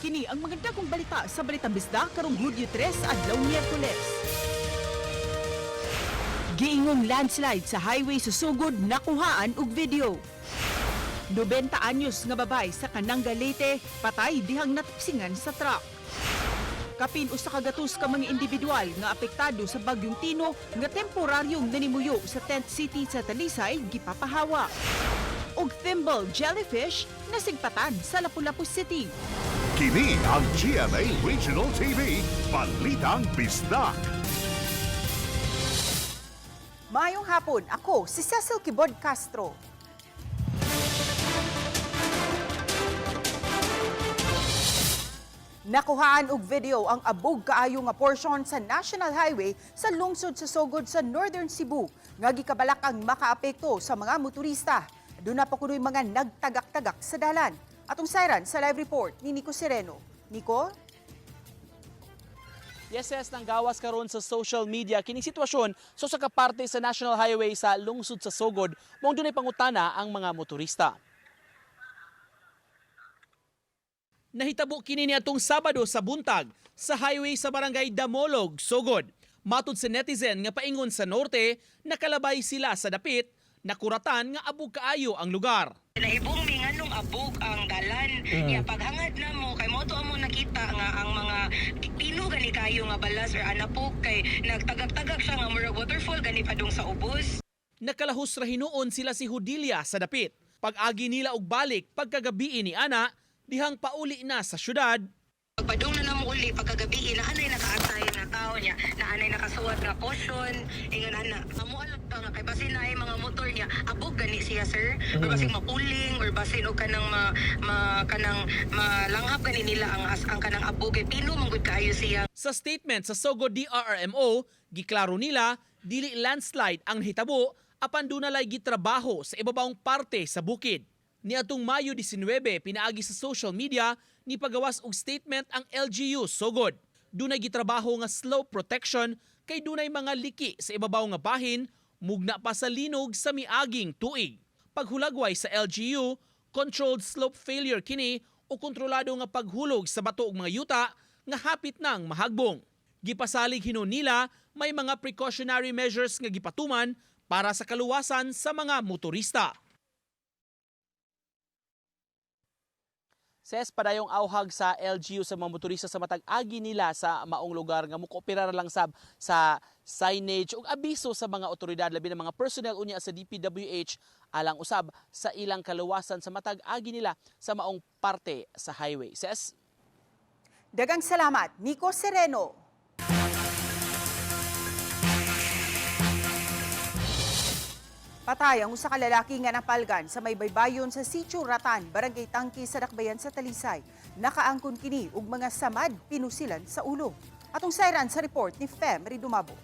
Kini ang mga dagkong balita sa Balitang Bisda karong Hulyo 3 adlaw Miyerkules. Giingong landslide sa highway sa Sugod nakuhaan og video. 90 anyos nga babay sa Cananga Leyte patay dihang natipsingan sa truck. Kapin usa ka gatos ka mga individual nga apektado sa bagyong Tino nga temporaryong nanimuyo sa tent city sa Talisay gipapahawa. Og thimble jellyfish nasigpatan sa Lapu-Lapu City. Kini ang GMA Regional TV, Balitang Bisdak. Mayong hapon, ako si Cecil Kibod Castro. Nakuhaan og video ang abog kaayo nga portion sa National Highway sa lungsod sa Sogod sa Northern Cebu nga gikabalak ang makaapekto sa mga motorista. Doon na pa kunoy mga nagtagak-tagak sa dalan. Atong sayran sa live report ni Nico Sereno. Nico? Yes, nang gawas karon sa social media kining sitwasyon so sa kaparte sa National Highway sa lungsod sa Sogod mong dunay pangutana ang mga motorista. Nahitabo kini niadtong Sabado sa buntag sa highway sa barangay Damolog, Sogod. Matud sa netizen nga paingon sa norte, nakalabay sila sa dapit, nakuratan nga abog kaayo ang lugar. Naibong mi nganong abog ang dalan. Ya paghangad na mo kay moto amo nakita nga ang mga pino gani kayo nga balas or anapog kay nagtagak-tagak siya nga murag waterfall gani padung sa ubos. Nakalahos ra hinuon sila si Hudilia sa dapit. Pag-agi nila og balik pagkagabi ni ana, dihang pauli na sa syudad. Pagpadung na namo uli pagkagabi na anay nakaantay nga tao niya, na anay nakasuwat nga caution, ingon ana, amo alam nga kay basin na ay mga motor niya, abog gani siya sir, or basin mapuling or basin og kanang kanang malanghap gani nila ang kanang abog kay pino manggod kaayo siya. Sa statement sa Sogod DRRMO, giklaro nila dili landslide ang hitabo apan dunay gitrabaho sa ibabawong parte sa bukid. Niadtong Mayo 19, pinaagi sa social media ni pagawas og statement ang LGU Sogod. Dunay gitrabaho nga slope protection kay dunay mga liki sa ibabaw nga bahin, mugna pa sa linog sa miaging tuig. Paghulagway sa LGU, controlled slope failure kini o kontrolado nga paghulog sa bato og mga yuta nga hapit nang mahagbong. Gipasalig hinon nila may mga precautionary measures nga gipatuman para sa kaluwasan sa mga motorista. Ses padayong awhag sa LGU sa mga motorista sa matag agi nila sa maong lugar nga mukooperar lang sab sa signage ug abiso sa mga otoridad labi na mga personnel unya sa DPWH alang usab sa ilang kaluwasan sa matag agi nila sa maong parte sa highway. Ses? Dagang salamat, Nico Sereno. Patay ang usa ka lalaki nga napalgan sa may baybayon sa Sitio Ratan, Barangay Tangki sa Dakbayan sa Talisay. Nakaangkon kini og mga samad pinusilan sa ulo. Atong sayran sa report ni Fem Ridumabo.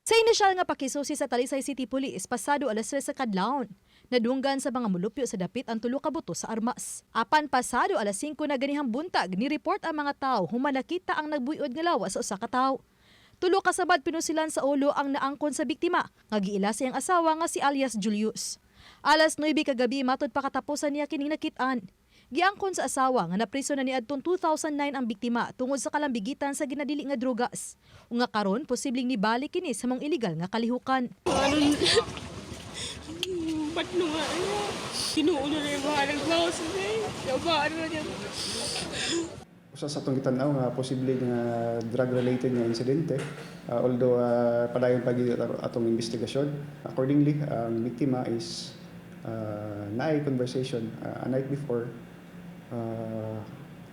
Sa inisyal nga pakisusi sa Talisay City Police pasado alas 3 sa kadlawon, nadunggan sa mga mulupyo sa dapit ang tulo ka buto sa armas. Apan pasado alas 5 na ganihang buntag ni report ang mga tawo human nakita ang nagbuyod nga lawas sa usa ka tawo. Tulo ka sabad pinusilan sa ulo ang naangkon sa biktima, nga giila siyang asawa nga si alias Julius. Alas 9 kagabi matod pa katapusan niya kining nakit-an. Giangkon sa asawa nga napriso na niadtong 2009 ang biktima tungod sa kalambigitan sa ginadili nga drogas. Nga karon posibleng nibalik kini sa mong illegal nga kalihukan. Ba't nga kinuulo na yung mga nagbawas na nabaan na niya. Usa sa atong gitanaw nga posible nga drug-related nga insidente. Although padayon pa gid atong investigasyon. Accordingly, ang biktima is naay conversation a night before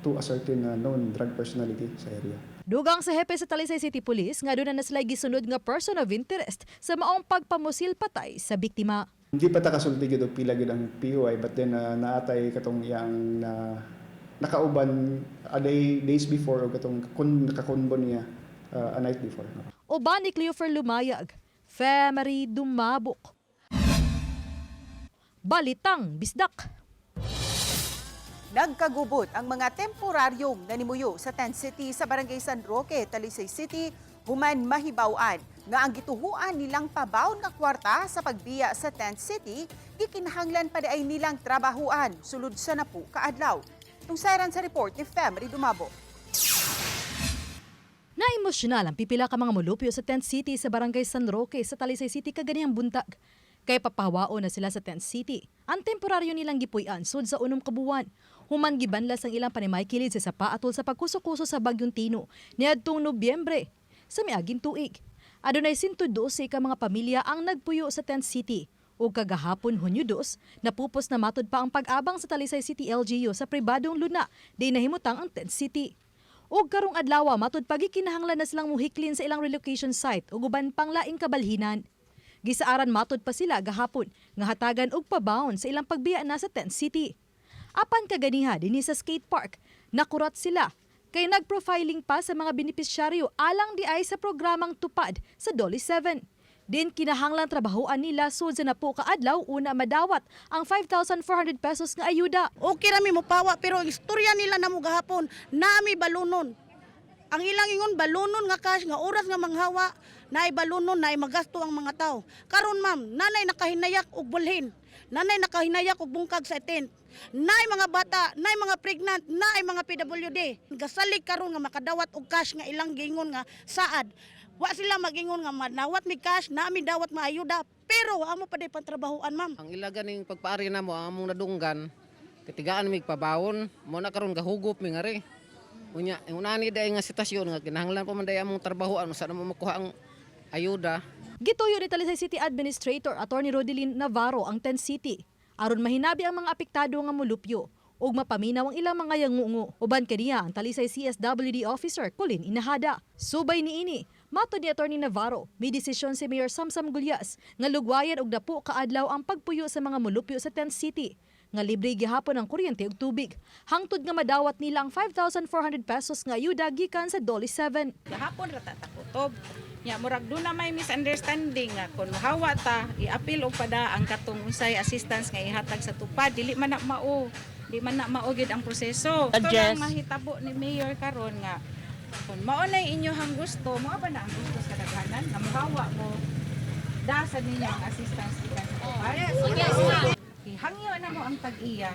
to a certain known drug personality sa area. Dugang sa hepe sa Talisay City Police nga doon na naslay gisunod nga person of interest sa maong pagpamusil patay sa biktima. Hindi pa ta kasulti gid og pila gid ang POI, but then naatay katong yang nakauban a days before o katong nakakonbon niya a night before. Uban ni Cleofer Lumayag, Femery Dumabok. Balitang Bisdak. Nagkagubot ang mga temporaryong nanimuyo sa tent city sa Barangay San Roque, Talisay City Human mahibaw-an nga ang gituhuan nilang pabaon nga kwarta sa pagbiya sa Tent City, gikinahanglan pa ay nilang trabahuan sulod sa napu kaadlaw. Tungsaran sa report ni Femery Dumabo. Na-emosyonal ang pipila ka mga molupyo sa Tent City sa Barangay San Roque sa Talisay City kaganihang buntag. Kay papahawao na sila sa Tent City. Ang temporaryo nilang gipuy-an sud sa unom ka buwan. Human gibanlas ang ilang panimay kilid sa sapa atol sa pagkuso-kuso sa Bagyong Tino niadtong Nobyembre sa miaging tuig. Adunay 112 ka mga pamilya ang nagpuyo sa Tent City. O kagahapon Hunyo 2, napupos na matud pa ang pag-abang sa Talisay City LGU sa pribadong luna di nahimutang ang Tent City. Og karong adlaw matud pagikinahanglan na silang muhiklin sa ilang relocation site ug uban pang laing kabalhinan. Gisaaran matud pa sila gahapon nga hatagan og pabaon sa ilang pagbiya na sa Tent City. Apan kaganiha dinhi sa skate park, nakurat sila kay nagprofiling pa sa mga benepisyaryo alang di ay sa programang tupad sa Dolly 7. Din kinahanglan trabahoan nila sud sa napo kaadlaw una madawat ang 5,400 pesos nga ayuda. Okay rami mo pawa pero istorya nila namo gahapon nami balunon. Ang ilang ingon balunon nga cash nga oras nga manghawa naay balunon naay magasto ang mga tao. Karon ma'am, nanay nakahinayak og bulhin. Nanay nakahinayak og bungkag sa tent. Naay mga bata, naay mga pregnant, naay mga PWD. Gasalig karon nga makadawat og cash nga ilang gingon nga saad. Wa sila magingon nga madawat mi cash, nami dawat maayuda. Pero amo pa day pantrabahoan ma'am. Ang ilaga ning pagpaari na mo ang among nadunggan, katigaan mig pabawon, mo na karon gahugop mi ngari. Unya, unani day nga sitasyon nga kinahanglan pa man day among trabahoan sa mo makuha ang ayuda. Gituyo ni Talisay City Administrator Attorney Rodelyn Navarro ang Tent City aron mahinabi ang mga apektado nga molupyo ug mapaminaw ang ilang mga yangungo. Uban kaniya ang Talisay CSWD Officer Colin Inahada. Subay niini, matud ni Attorney Navarro, may desisyon si Mayor Samsam Gulyas nga lugwayan og dapo kaadlaw ang pagpuyo sa mga molupyo sa Tent City nga libre gihapon ang kuryente ug tubig. Hangtod nga madawat nila ang 5,400 pesos nga ayuda gikan sa Dolly 7. Gahapon ra ta takutob. Nya murag doon na may misunderstanding nga kung hawa ta i-appeal og pada ang katong unsay assistance nga ihatag sa tupad dili man na mao. Di man na mao gyud ang proseso. Ito lang mahitabo ni Mayor karon nga kung mao na inyohang gusto, mao ba na ang gusto sa daghanan nga mohawa mo dasad ninyo ang assistance gikan sa tupad. Hangyo na mo ang tag-iya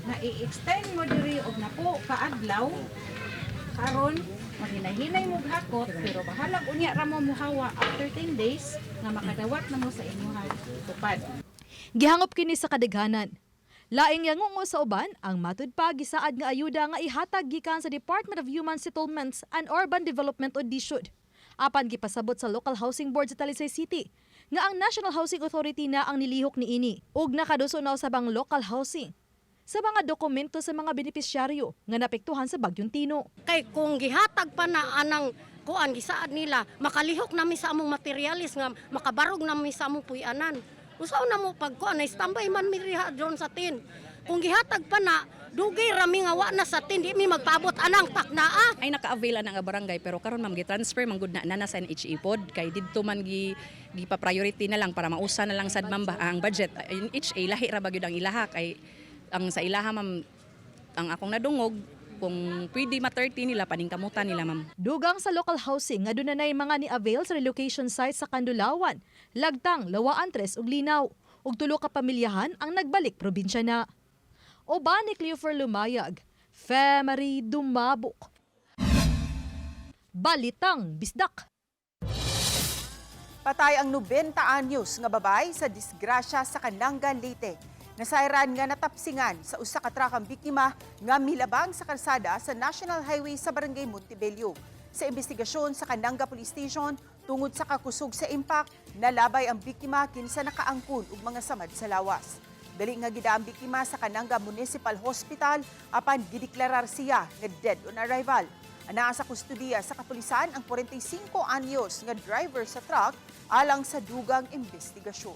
na i-extend mo diri og napo kaadlaw karon mahinahinay mo hakot pero bahalag unya ra mo muhawa after 10 days nga makadawat na mo sa inyong tupad. Gihangop kini sa kadaghanan. Laing yangungo sa uban ang matud pa gisaad nga ayuda nga ihatag gikan sa Department of Human Settlements and Urban Development o DSUD. Apan gipasabot sa Local Housing Board sa Talisay City nga ang National Housing Authority na ang nilihok niini ug nakaduso na sa bang local housing sa mga dokumento sa mga benepisyaryo nga napektuhan sa Bagyong Tino. Kay kung gihatag pa na anang kuan gisaad nila, makalihok nami sa among materialis nga makabarog nami sa among puy-anan. Usaw na mo pag kuan ay standby man mi riha doon sa tin. Kung gihatag pa na dugay rami nga wa na sa tin di mi magpaabot anang taknaa. Ay naka-avail na nga barangay pero karon ma'am gi-transfer man gud na sa NHA pod kay didto man pa priority na lang para mausa na lang sad ma'am ang budget. NHA lahi ra ba gyud ang ilaha kay ang sa ilaha ma'am ang akong nadungog kung pwede ma-30 nila paningkamutan nila ma'am. Dugang sa local housing nga dunay mga ni-avail sa relocation site sa Kandulawan, Lagtang, Lawaan Tres ug Linaw ug tulo ka pamilyahan ang nagbalik probinsya na. Oban ni Cleofer Lumayag, Femery Dumabok. Balitang Bisdak. Patay ang 90 anyos nga babay sa disgrasya sa Cananga, Leyte. Nasayran nga natapsingan sa usa ka trakang biktima nga milabang sa kalsada sa National Highway sa Barangay Montebello. Sa investigasyon sa Cananga Police Station, tungod sa kakusog sa impact, nalabay ang biktima kinsa nakaangkon ug mga samad sa lawas. Dali nga gida ang biktima sa Cananga Municipal Hospital apan gideklarar siya nga dead on arrival. Anaa sa kustudiya sa kapulisan ang 45 anyos nga driver sa truck alang sa dugang investigasyon.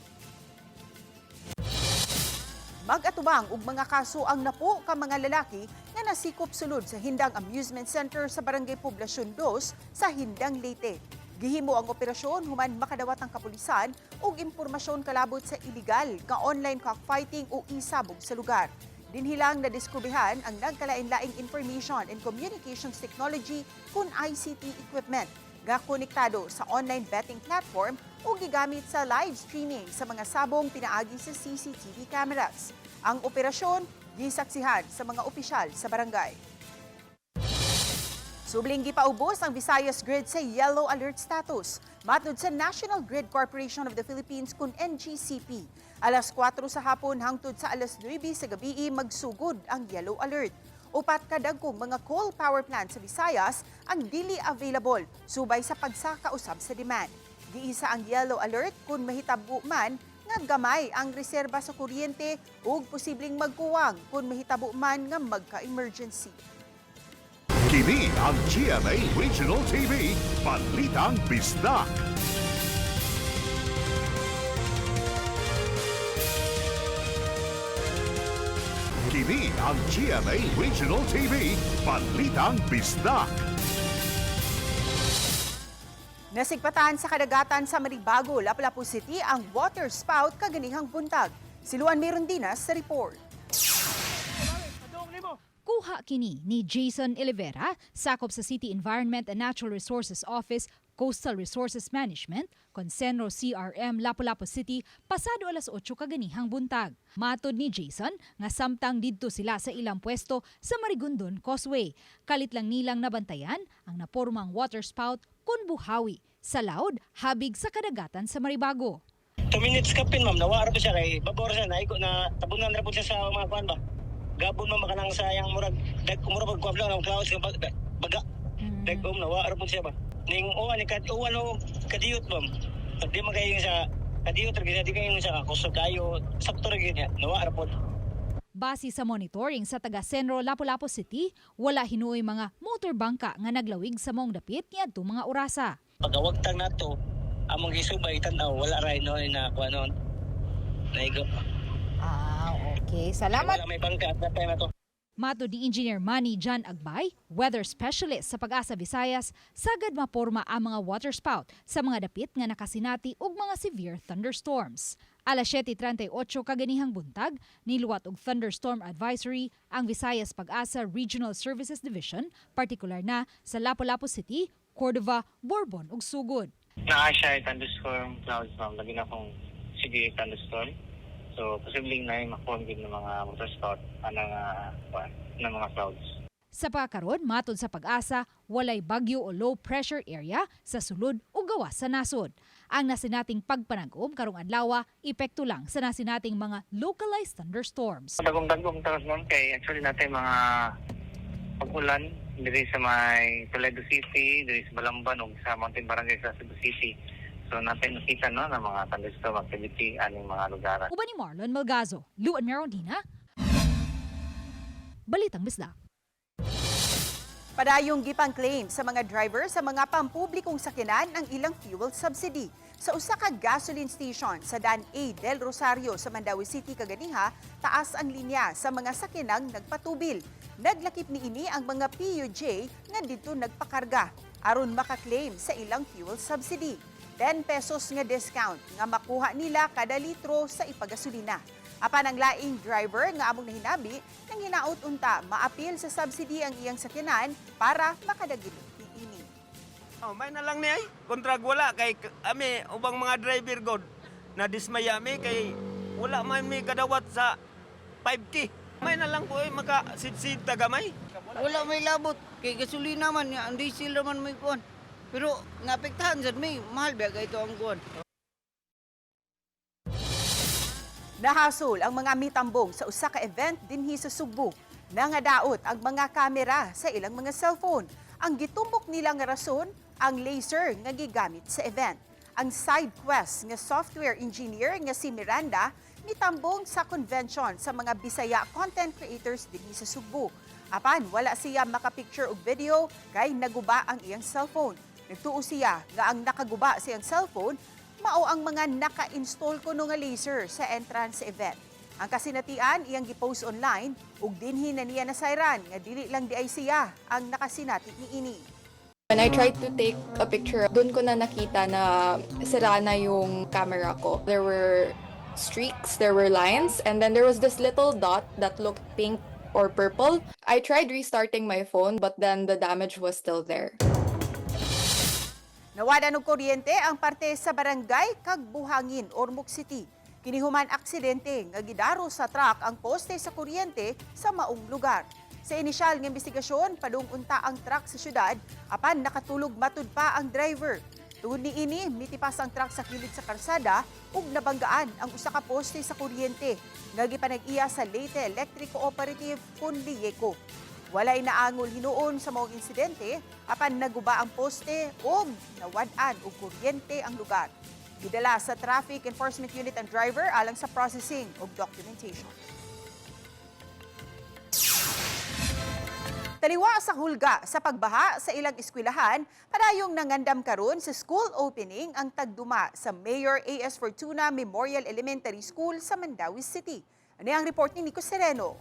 Mag-atubang og mga kaso ang napo ka mga lalaki nga nasikop sulod sa Hindang Amusement Center sa Barangay Poblasyon 2 sa Hindang, Leyte. Gihimo ang operasyon human makadawat ang kapulisan og impormasyon kalabot sa illegal nga online cockfighting o isabog sa lugar. Dinhilang nadiskubrihan ang nagkalain-laing information and communications technology kun ICT equipment. nga konektado sa online betting platform o gigamit sa live streaming sa mga sabong pinaagi sa CCTV cameras. Ang operasyon gisaksihan sa mga opisyal sa barangay. Subling gipaubos ang Visayas Grid sa yellow alert status. Matod sa National Grid Corporation of the Philippines kun NGCP, alas 4 sa hapon hangtod sa alas 9 sa gabi magsugod ang yellow alert. Upat ka dagkong mga coal power plant sa Visayas ang dili available subay sa pagsakausab sa demand. Giisa ang yellow alert kung mahitabo man nga gamay ang reserba sa kuryente ug posibleng magkuwang kung mahitabo man nga magka-emergency. Kini ang GMA Regional TV, Balitang Bisdak. Kini ang GMA Regional TV, Balitang Bisdak. Nasigpatan sa kadagatan sa Maribago, Lapu-Lapu City ang water spout kaganihang buntag. Si Luan Merondinas sa report. Kuha kini ni Jason Olivera, sakop sa City Environment and Natural Resources Office, Coastal Resources Management, Consenro CRM, Lapu-Lapu City, pasado alas 8 kaganihang buntag. Matod ni Jason, nga samtang didto sila sa ilang pwesto sa Marigondon Causeway. Kalit lang nilang nabantayan ang napormang water spout kun buhawi sa laod habig sa kadagatan sa Maribago. 2 minutes kapin ma'am, nawara po siya kay babor siya, naiko na tabunan na po siya sa mga kuhan ba. Gabon mo makanang sayang murag murag pagkuha lang ng clouds baga. Dagom nawara po siya ba. Ning uwan ni kadiyot ma'am. Di magayon sa kadiyot ra di kayo sa kusog kayo sakto ra gyud niya. Nawara po. Base sa monitoring sa taga Senro Lapu-Lapu City, wala hinuoy mga motorbangka nga naglawig sa mong dapit niadto mga orasa. Pagawagtang nato among gisubay tan-aw wala ra no na kuanon. Naigo. Okay. Salamat. Wala may bangka at natay na to. Matod ni Engineer Manny John Agbay, weather specialist sa Pag-asa Visayas, sagad maporma ang mga water spout sa mga dapit nga nakasinati ug mga severe thunderstorms. Alas 7:38 kaganihang buntag, niluwat og thunderstorm advisory ang Visayas Pag-asa Regional Services Division, partikular na sa Lapu-Lapu City, Cordova, Bourbon ug Sugod. Naa siya thunderstorm clouds ma'am, lagi na akong severe thunderstorm. So, posibleng na makuha ng mga water spout ng mga clouds. Sa pagkaron, matod sa Pag-asa, walay bagyo o low pressure area sa sulod o gawas sa nasod. Ang nasinating pagpanag-om karong adlaw, epekto lang sa nasinating mga localized thunderstorms. Dagom-dagom tapos ma'am kay actually natin mga pag-ulan diri sa may Toledo City, diri sa Balamban ug sa Mountain Barangay sa Cebu City. So natin nakita no ng mga thunderstorm activity aning mga lugar. Uban ni Marlon Malgazo, Luan Merondina, Balitang Bisdak. Padayong gipang claim sa mga driver sa mga pampublikong sakyanan ang ilang fuel subsidy. Sa usa ka gasoline station sa Dan A. Del Rosario sa Mandaue City kaganiha, taas ang linya sa mga sakyanang nagpatubil. Naglakip niini ang mga PUJ nga dito nagpakarga aron makaklaim sa ilang fuel subsidy. 10 pesos nga discount nga makuha nila kada litro sa ipagasolina. Apan ang laing driver nga among nahinabi nang hinaot unta maapil sa subsidy ang iyang sakyanan para makadagilot niini. May na lang ni ay kontrag wala kay ami ubang mga driver god na dismaya mi kay wala man mi kadawat sa 5K. May na lang po ay makasidsid tagamay. Wala may labot kay gasolina man ang diesel naman may kuan. Pero naapektahan sad may mahal ba ito ang kuan. Nahasol ang mga mitambong sa usa ka event dinhi sa Sugbo. Nangadaot ang mga kamera sa ilang mga cellphone. Ang gitumbok nilang rason, ang laser nga gigamit sa event. Ang side quest nga software engineer nga si Miranda mitambong sa convention sa mga Bisaya content creators dinhi sa Sugbo. Apan wala siya makapicture og video kay naguba ang iyang cellphone. Nagtuo siya nga ang nakaguba sa iyang cellphone mao ang mga naka-install kuno nga laser sa entrance event. Ang kasinatian iyang gipost online ug dinhi na niya nasayran nga dili lang di ay siya ang nakasinati niini. When I tried to take a picture, doon ko na nakita na sira na yung camera ko. There were streaks, there were lines, and then there was this little dot that looked pink or purple. I tried restarting my phone, but then the damage was still there. Nawadan og kuryente ang parte sa barangay kag Buhangin, Ormoc City. Kinihuman aksidente nga gidaro sa truck ang poste sa kuryente sa maong lugar. Sa inisyal nga investigasyon, padung-unta ang truck sa syudad apan nakatulog matud pa ang driver. Tungod niini, mitipas ang truck sa kilid sa karsada ug nabanggaan ang usa ka poste sa kuryente nga gipanag-iya sa Leyte Electric Cooperative Punliyeco. Walay naangol hinuon sa maong insidente apan naguba ang poste ug nawad-an og kuryente ang lugar. Gidala sa Traffic Enforcement Unit ang driver alang sa processing ug documentation. Taliwa sa hulga sa pagbaha sa ilang eskwelahan, padayong nangandam karon sa school opening ang tagduma sa Mayor A.S. Fortuna Memorial Elementary School sa Mandawi City. Ano ang report ni Nico Sereno?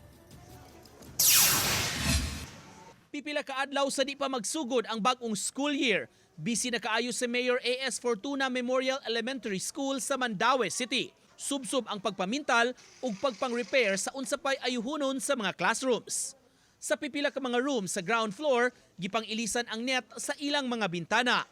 Pipila ka adlaw sa di pa magsugod ang bag-ong school year. Busy na kaayo si Mayor A.S. Fortuna Memorial Elementary School sa Mandawi City. Subsob ang pagpamintal ug pagpang-repair sa unsapay ayuhonon sa mga classrooms. Sa pipila ka mga room sa ground floor, gipang ilisan ang net sa ilang mga bintana.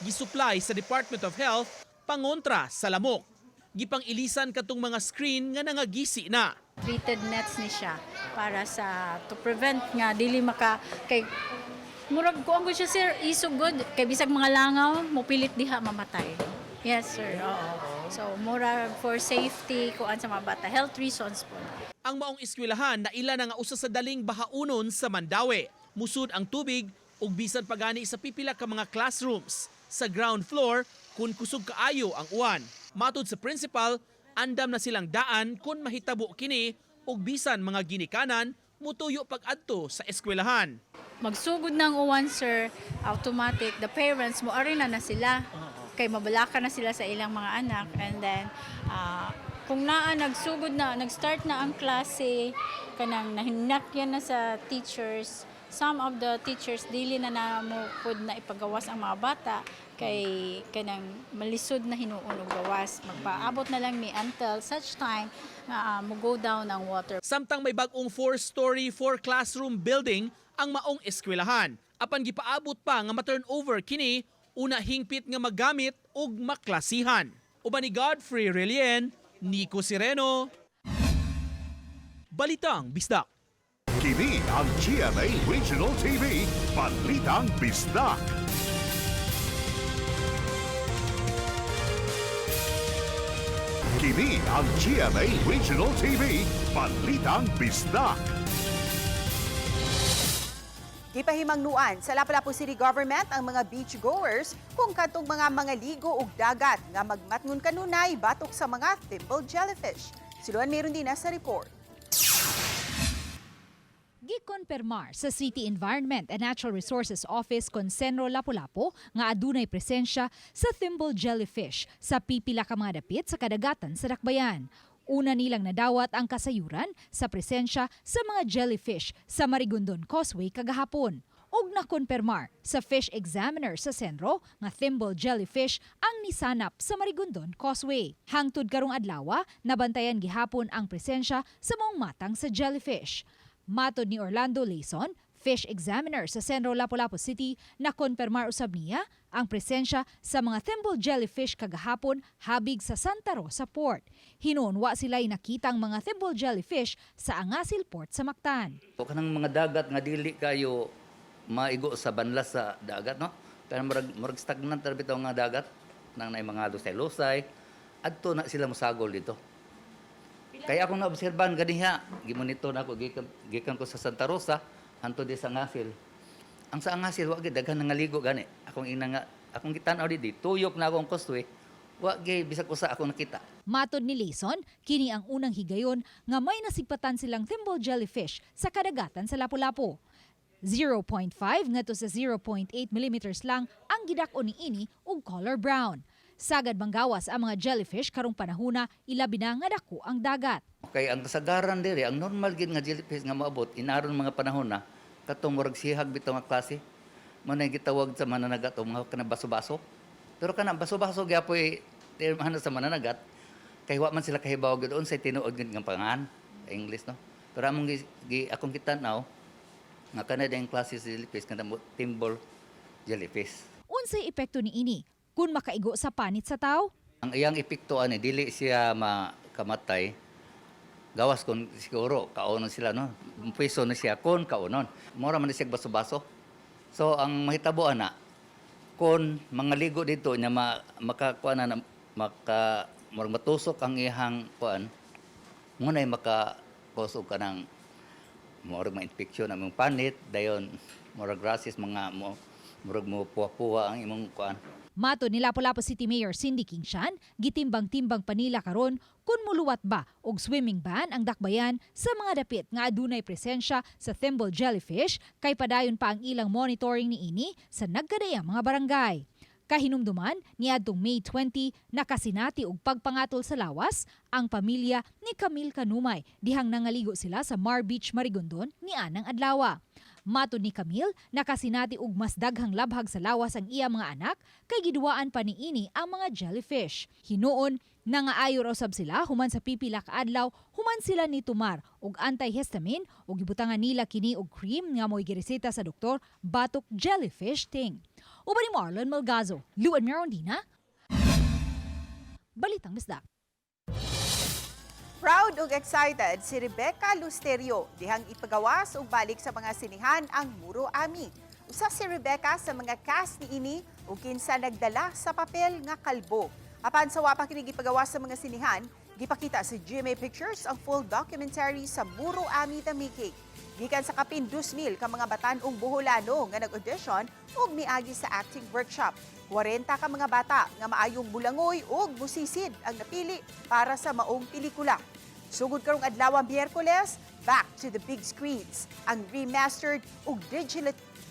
Gisupply sa Department of Health pangontra sa lamok. Gipang ilisan katong mga screen nga nangagisi na. Treated nets ni siya para sa to prevent nga dili maka kay murag ko ang siya sir isugod kay bisag mga langaw mo pilit diha mamatay. Yes sir. Oo. So murag for safety kuan sa mga bata, health reasons po. Ang maong eskwelahan na ila na nga usa sa daling bahaunon sa Mandawi. Musud ang tubig ug bisan pagani sa pipila ka mga classrooms. Sa ground floor kun kusog kaayo ang uwan. Matud sa principal, andam na silang daan kung mahitabo kini ug bisan mga ginikanan mutuyo pag-adto sa eskwelahan. Magsugod ng uwan sir, automatic the parents mo ari na sila. Kay mabalaka na sila sa ilang mga anak and then kung nagsugod na, nag-start na ang klase, kanang nahinakyan na sa teachers, some of the teachers dili na mo pud na ipagawas ang mga bata kay kanang malisod na hinuon og gawas. Magpaabot na lang mi until such time na mo go down ang water. Samtang may bag-ong 4-story, 4-classroom building ang maong eskwelahan. Apan gipaabot pa nga ma-turnover kini una hingpit nga magamit ug maklasihan. Uban ni Godfrey Relien, Nico Sereno, Balitang Bisdak. Kini ang GMA Regional TV, Balitang Bisdak. Kini ang GMA Regional TV, Balitang Bisdak. Gipahimangnuan sa Lapu-Lapu City Government ang mga beachgoers kung katong mga ligo ug dagat nga magmatngon kanunay batok sa mga thimble jellyfish. Siluan meron din sa report. Gikonpermar sa City Environment and Natural Resources Office Consenro Lapu-Lapu nga adunay presensya sa thimble jellyfish sa pipila ka mga dapit sa kadagatan sa Dakbayan. Una nilang nadawat ang kasayuran sa presensya sa mga jellyfish sa Marigondon Causeway kagahapon. Og nakonpermar sa Fish Examiner sa Senro nga thimble jellyfish ang nisanap sa Marigondon Causeway. Hangtod karong adlaw, nabantayan gihapon ang presensya sa maong matang sa jellyfish. Matod ni Orlando Leison, Fish Examiner sa Senro Lapu-Lapu City, nakonpermar usab niya ang presensya sa mga thimble jellyfish kagahapon habig sa Santa Rosa Port. Hinunwa sila'y nakitang mga thimble jellyfish sa Angasil Port sa Mactan. Kanang mga dagat nga dili kayo maigo sa banlas sa dagat, no? Pero murag stagnant na bitaw nga dagat nang nay mga lusay-lusay adto na sila mosagol dito. Kaya akong naobserban ganiha, gimonitor na ako gikan ko sa Santa Rosa hanto di sa Angasil. Ang sa Angasil wa gid daghan nangaligo gani. Akong gitan-aw di tuyok na akong causeway. Wa gay bisag usa akong nakita. Matod ni Leison, kini ang unang higayon nga may nasigpatan silang thimble jellyfish sa kadagatan sa Lapu-Lapu. 0.5 ngadto sa 0.8 millimeters lang ang gidak-on niini ug color brown. Sagad manggawas ang mga jellyfish karong panahona ilabi na nga dako ang dagat. Okay, ang kasagaran diri, ang normal gid nga jellyfish nga maabot inaron mga panahon na katong murag sihag bitaw nga klase. Manay gitawag sa mananagat o mga kana baso-baso. Pero kana baso-baso gyapoy termano sa mananagat kay wa man sila kahibaw gid on sa tinuod gid nga pangan English no. Pero among akong kitan-aw nga kana dayang klase sa jellyfish kana thimble jellyfish. Unsay epekto ni ini kung makaigo sa panit sa tao? Ang iyang epekto ani dili siya makamatay. Gawas kon siguro kaunon sila no. Pweso na siya kon kaunon. Mura man siya baso-baso. So ang mahitabo ana kon mangaligo dito nya makakuan na murag matusok ang iyang kuan ngunay makakusog ka ng murag ma-infection ang imong panit dayon murag rasis mga murag mo puwa-puwa ang imong kuan. Mato ni Lapu-Lapu City Mayor Cindy Kingshan, gitimbang-timbang panila karon kung muluwat ba og swimming ban ang dakbayan sa mga dapit nga adunay presensya sa thimble jellyfish kay padayon pa ang ilang monitoring niini sa nagkadayang mga barangay. Kahinumduman, niadtong May 20, nakasinati og pagpangatol sa lawas ang pamilya ni Camille Kanumay dihang nangaligo sila sa Mar Beach, Marigondon ni anang adlaw. Mato ni Camille, nakasinati og mas daghang labhag sa lawas ang iya mga anak kay giduwaan pa niini ang mga jellyfish. Hinuon, nangaayo raw sab sila human sa pipila ka adlaw human sila ni tumar og antihistamine ug gibutangan nila kini og cream nga mo'y gireseta sa doktor batok jellyfish sting. Uban ni Marlon Malgazo, Luan Mirondina, Balitang Bisdak. Proud ug excited si Rebecca Lusterio dihang ipagawas ug balik sa mga sinihan ang Muro Ami. Usa si Rebecca sa mga cast niini ug kinsa nagdala sa papel nga kalbo. Apan sa wa pa kini gipagawas sa mga sinihan, gipakita sa GMA Pictures ang full documentary sa Muro Ami The Making. Gikan sa kapin 2,000 ka mga batan-ong Boholano nga nag-audition ug miagi sa acting workshop. 40 ka mga bata nga maayong bulangoy ug musisid ang napili para sa maong pelikula. Sugod karong adlaw Miyerkules, back to the big screens ang remastered ug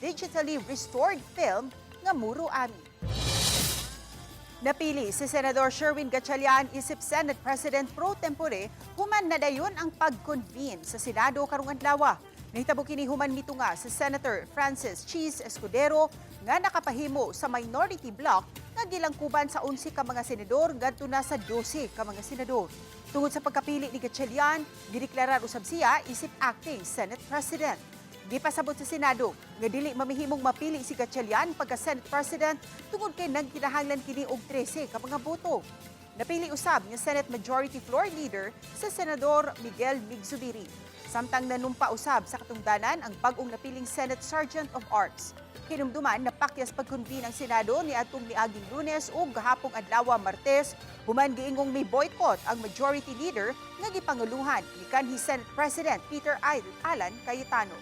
digitally restored film nga Muro Ami. Napili si Senador Sherwin Gatchalian isip Senate President pro tempore human nadayon ang pag-convene sa Senado karong adlaw. Nahitabo kini human mitunga sa Senator Francis Cheese Escudero nga nakapahimo sa minority bloc nga gilangkuban sa 11 ka mga senador ngadto na sa 12 ka mga senador. Tungod sa pagkapili ni Gatchalian, gideklarar usab siya isip acting Senate President. Gipasabot sa Senado nga dili mamihimong mapili si Gatchalian pagka Senate President tungod kay nagkinahanglan kini og 13 ka mga boto. Napili usab nga Senate Majority Floor Leader sa Senador Miguel Migzubiri. Samtang nanumpa usab sa katungdanan ang bag-ong napiling Senate Sergeant of Arts. Hinumduman napakyas pag-convene ang Senado ni atong niaging Lunes ug gahapong adlaw Martes, human giingong may boycott ang Majority Leader nga gipanguluhan ni kanhi Senate President Peter Alan Cayetano.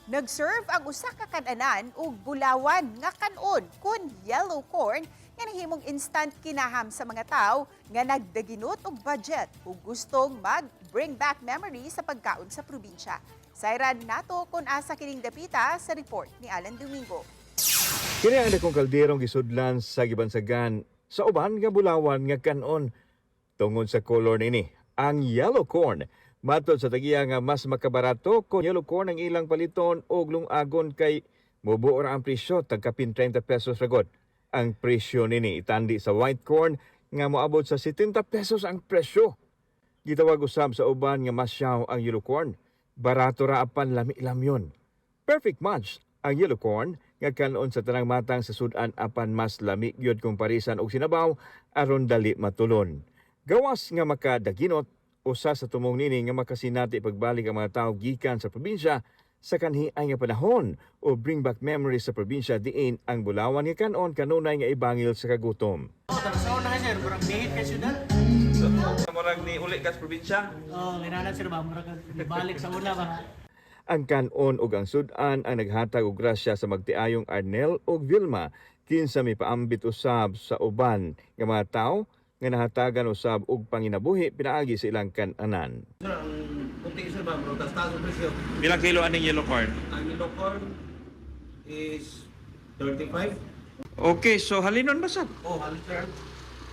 Nag-serve ang usa ka kananan ug bulawan nga kanon kun yellow corn nga nahimong instant kinaham sa mga tao nga nagdaginot og budget ug gustong mag-bring back memory sa pagkaon sa probinsya. Sayran nato kung asa kining dapita sa report ni Alan Domingo. Kini ang dakong kalderong gisudlan sa gibansagan sa uban nga bulawan nga kanon. Tungod sa color nini, ang yellow corn matod sa tagiya nga mas makabarato kung yellow corn ang ilang paliton og lungagon kay mubuo ra ang presyo tagkapin 30 pesos ragod. Ang presyo nini itandi sa white corn nga moabot sa 70 pesos ang presyo. Gitawag usab sa uban nga masyaw ang yellow corn. Barato ra apan lami-lamyon. Perfect match ang yellow corn nga kanon sa tanang matang sa sudan apan mas lami gyud kung parisan og sinabaw aron dali matulon. Gawas nga makadaginot usa sa tumong nini nga makasinati pagbalik ang mga tawo gikan sa probinsya sa kanhiay nga panahon o bring back memories sa probinsya diin ang bulawan nga kanon kanunay nga ibangil sa kagutom. Sa una sir, murag bihit kay syudad. Murag ni uli ka sa probinsya. Linanan sir ba murag balik sa una ba. Ang kanon ug ang sudan ang naghatag og grasya sa magtiayong Arnel ug Vilma kinsa may paambit usab sa uban nga mga tawo nga nahatagan usab og panginabuhi pinaagi sa ilang kananan. Sir, ang kunti sir ba bro, taas ang presyo. Bilang kilo aning yellow corn? Ang yellow corn is 35. Okay, so halinon ba sab? Oh, halin sir.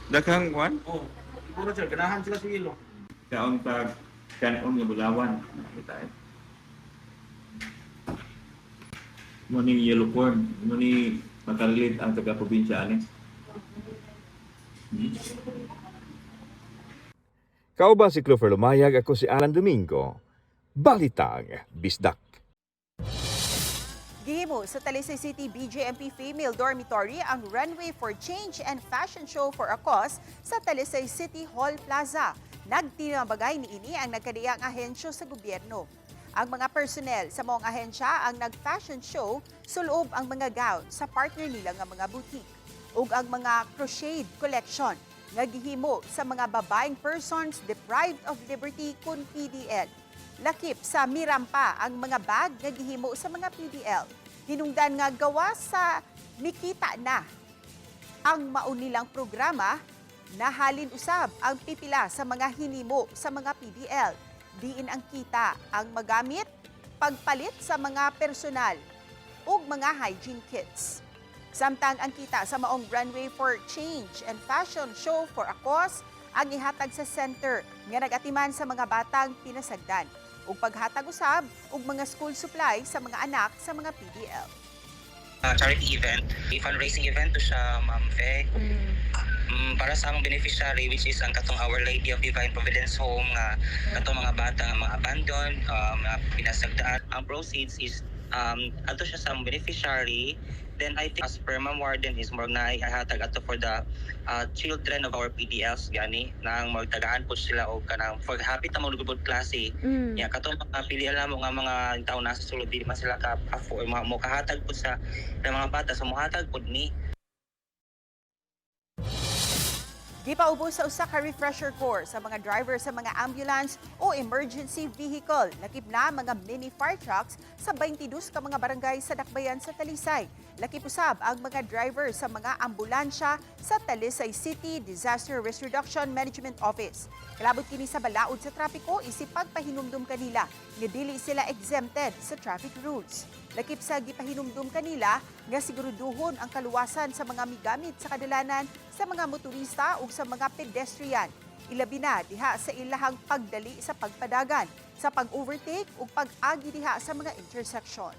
Daghang kwan? Oh, puro sir, ganahan sila sa yellow. Kaon tag kanon nga bulawan. Kita eh. Mo ni yellow corn, mo ni makalit ang taga-probinsya ani. Kauban si Clover Lumayag, ako si Alan Domingo. Balitang Bisdak. Gihimo sa Talisay City BJMP Female Dormitory ang Runway for Change and Fashion Show for a Cause sa Talisay City Hall Plaza. Nagtinambagay ni ini ang nagkadiang ahensyo sa gobyerno. Ang mga personnel sa maong ahensya ang nag-fashion show, sulob ang mga gown sa partner nila nga mga boutique ug ang mga crocheted collection nga gihimo sa mga babaeng persons deprived of liberty kun PDL. Lakip sa Mirampa ang mga bag nga gihimo sa mga PDL. Hinungdan nga gawa sa Mikita na ang maunilang programa na halin usab ang pipila sa mga hinimo sa mga PDL. Diin ang kita ang magamit, pagpalit sa mga personal ug mga hygiene kits. Samtang ang kita sa maong Runway for Change and Fashion Show for a Cause ang ihatag sa center nga nagatiman sa mga batang pinasagdan ug paghatag usab og mga school supply sa mga anak sa mga PDL. Charity event, a fundraising event to siya, Ma'am Fe. Para sa among beneficiary, which is ang katong Our Lady of Divine Providence Home, katong mga bata nga mga abandoned, mga pinasagdaan. Ang proceeds is ato siya sa beneficiary. Then I think as per Ma'am Warden is more na ihatag ato for the children of our PDLs gani nang magtagaan po sila og kanang for happy ta magugod klase. Ya katong mga PDL mo nga mga tawo nasa sulod di man sila ka afford mo kahatag po sa mga bata sa mohatag pud ni. Gipaubos sa usa ka refresher course sa mga driver sa mga ambulance o emergency vehicle. Lakip na mga mini fire trucks sa 22 ka mga barangay sa Dakbayan sa Talisay. Lakip usab ang mga driver sa mga ambulansya sa Talisay City Disaster Risk Reduction Management Office. Kalabot kini sa balaod sa trapiko isip pagpahinumdum kanila nga dili sila exempted sa traffic rules. Lakip sa gipahinumdum kanila nga siguruduhon ang kaluwasan sa mga migamit sa kadalanan sa mga motorista ug sa mga pedestrian. Ilabi na diha sa ilahang pagdali sa pagpadagan, sa pag-overtake ug pag-agi diha sa mga intersection.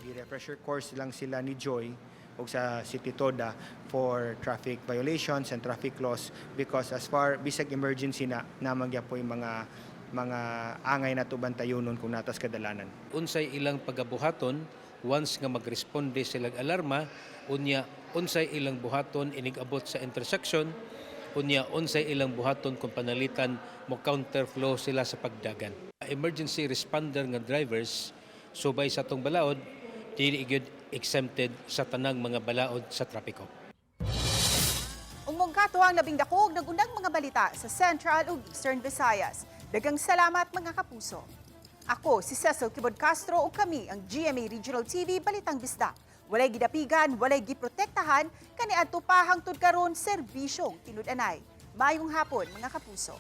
Refresher course lang sila ni Joy o sa City Toda for traffic violations and traffic laws because as far bisag emergency na namagya po yung mga angay na tubantayonon kung natas kadalanan. Unsay ilang pagabuhaton once nga magresponde silang alarma, unya unsay ilang buhaton inigabot sa intersection, unya unsay ilang buhaton kung panalitan mo counterflow sila sa pagdagan. Emergency responder nga drivers subay sa tong balaod dili gyud exempted sa tanang mga balaod sa trapiko. Ungmong kato ang labing dakog nagunang mga balita sa Central ug Eastern Visayas. Daghang salamat mga kapuso. Ako si Cecil Kibod Castro ug kami ang GMA Regional TV Balitang Bisda. Walay gidapigan, walay giprotektahan, kaniadto pa hangtod karon serbisyong tinud-anay. Mayong hapon mga kapuso.